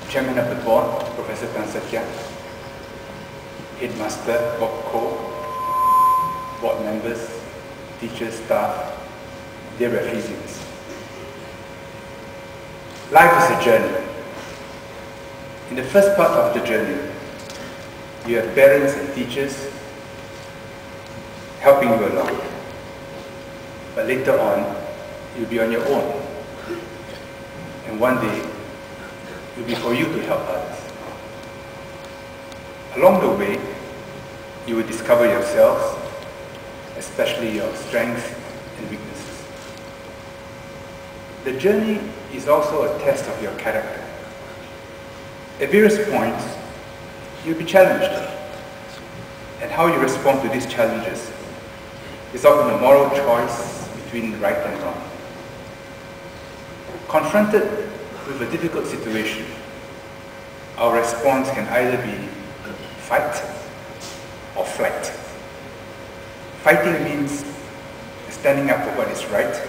Chairman of the Board, Professor Tan Satya, Headmaster Bob Ko, Board members, teachers, staff, dear Rafflesians. Life is a journey. In the first part of the journey, you have parents and teachers helping you along. But later on, you'll be on your own. And one day, it will be for you to help others. Along the way, you will discover yourselves, especially your strengths and weaknesses. The journey is also a test of your character. At various points, you'll be challenged. And how you respond to these challenges is often a moral choice between right and wrong. Confronted with a difficult situation, our response can either be fight or flight. Fighting means standing up for what is right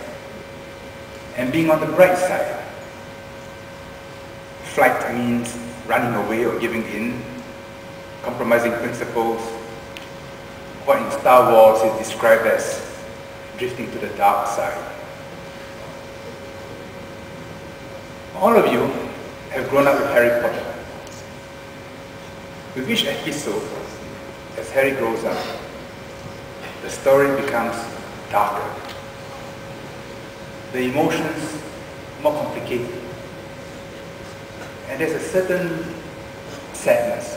and being on the bright side. Flight means running away or giving in, compromising principles. What in Star Wars is described as drifting to the dark side. All of you have grown up with Harry Potter. With each episode, as Harry grows up, the story becomes darker. The emotions more complicated. And there's a certain sadness.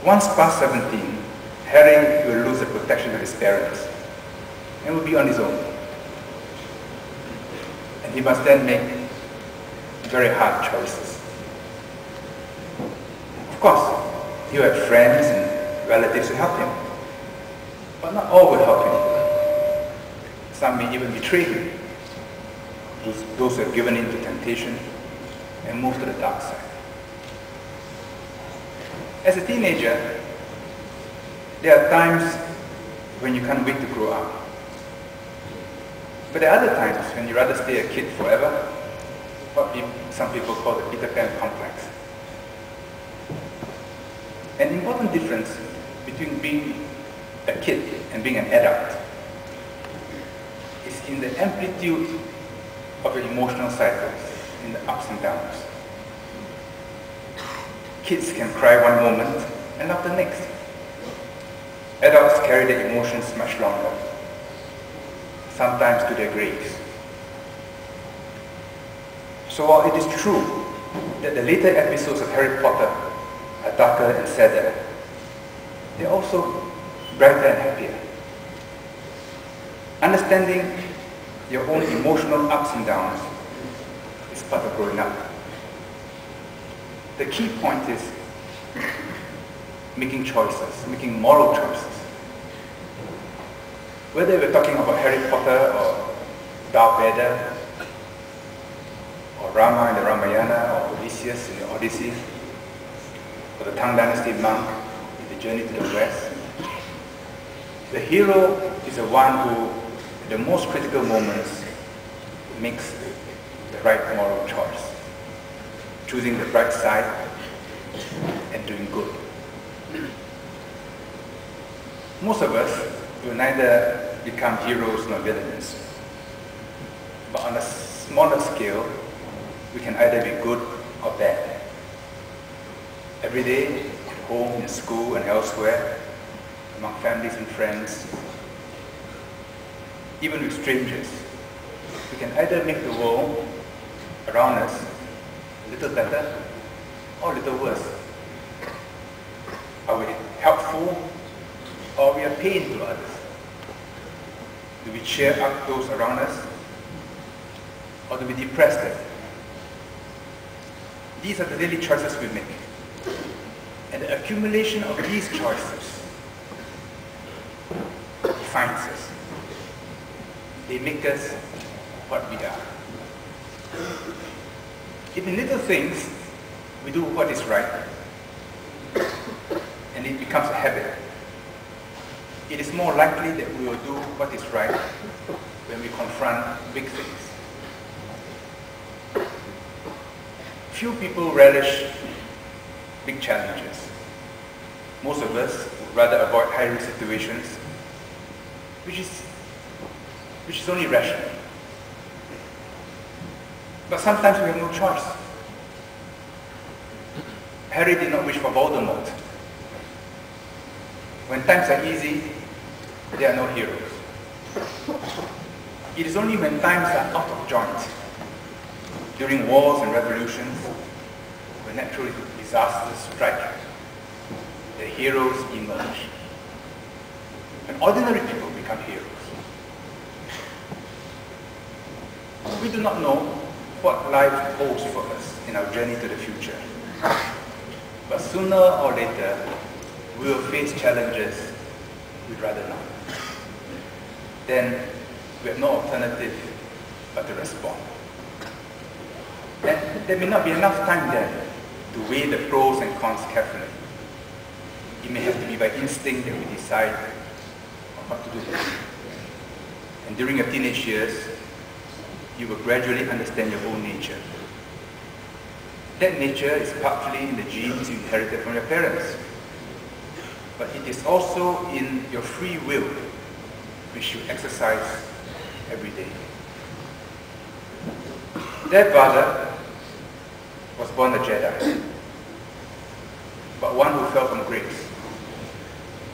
Once past 17, Harry will lose the protection of his parents and will be on his own. And he must then make very hard choices. Of course, he will have friends and relatives who help him, but not all will help him. Some may even betray him, those who have given in to temptation and moved to the dark side. As a teenager, there are times when you can't wait to grow up. But there are other times when you rather stay a kid forever, what some people call the Peter Pan complex. An important difference between being a kid and being an adult is in the amplitude of your emotional cycles, in the ups and downs. Kids can cry one moment and not the next. Adults carry their emotions much longer, sometimes to their graves. So while it is true that the later episodes of Harry Potter are darker and sadder, they're also brighter and happier. Understanding your own emotional ups and downs is part of growing up. The key point is making choices, making moral choices. Whether we're talking about Harry Potter or Darth Vader, or Rama in the Ramayana, or Odysseus in the Odyssey, or the Tang Dynasty monk in the Journey to the West, the hero is the one who, at the most critical moments, makes the right moral choice, choosing the bright side and doing good. Most of us will neither become heroes nor villains, but on a smaller scale, we can either be good or bad. Every day, at home, in school, and elsewhere, among families and friends, even with strangers, we can either make the world around us a little better or a little worse. Are we helpful or are we a pain to others? Do we cheer up those around us or do we depress them? These are the daily choices we make. And the accumulation of these choices defines us. They make us what we are. If in little things we do what is right, and it becomes a habit, it is more likely that we will do what is right when we confront big things. Few people relish big challenges. Most of us would rather avoid high-risk situations, which is only rational. But sometimes we have no choice. Harry did not wish for Voldemort. When times are easy, there are no heroes. It is only when times are out of joint, during wars and revolutions, when natural disasters strike, the heroes emerge. And ordinary people become heroes. We do not know what life holds for us in our journey to the future. But sooner or later, we will face challenges we'd rather not. Then we have no alternative but to respond. And there may not be enough time then to weigh the pros and cons carefully. It may have to be by instinct that we decide what to do. And during your teenage years, you will gradually understand your own nature. That nature is partly in the genes you inherited from your parents. But it is also in your free will, which you exercise every day. Their father was born a Jedi, but one who fell from grace,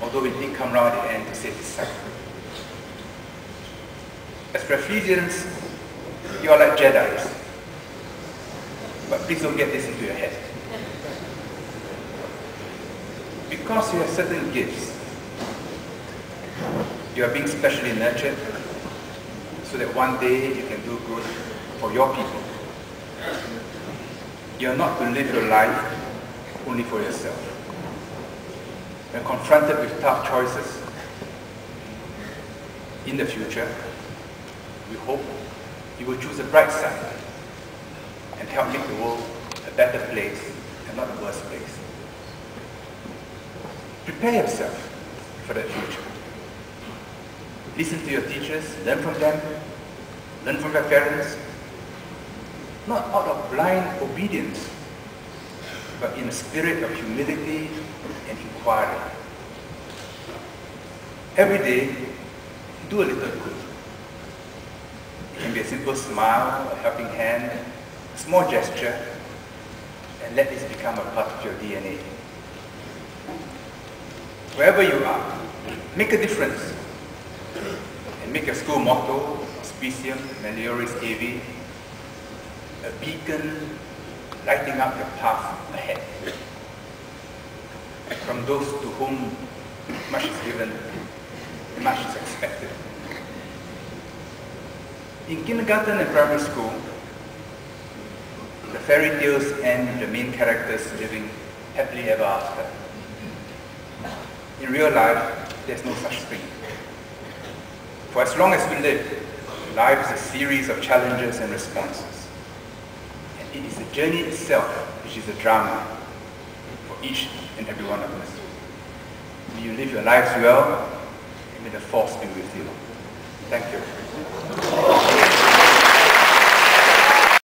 although it did come round at the end to save his son. As for Ephesians, you are like Jedis, but please don't get this into your head. Because you have certain gifts, you are being specially nurtured so that one day you can do good for your people. You are not to live your life only for yourself. When confronted with tough choices in the future, we hope you will choose the bright side and help make the world a better place and not a worse place. Prepare yourself for that future. Listen to your teachers, learn from them, learn from your parents, not out of blind obedience, but in a spirit of humility and inquiry. Every day, do a little good. It can be a simple smile, a helping hand, a small gesture, and let this become a part of your DNA. Wherever you are, make a difference. And make your school motto, Auspicium Melioris Avi, a beacon lighting up your path ahead. From those to whom much is given, much is expected. In kindergarten and primary school, the fairy tales end with the main characters living happily ever after. In real life, there's no such thing. For as long as we live, life is a series of challenges and responses. And it is the journey itself which is a drama for each and every one of us. May you live your lives well, and may the force be with you. Thank you.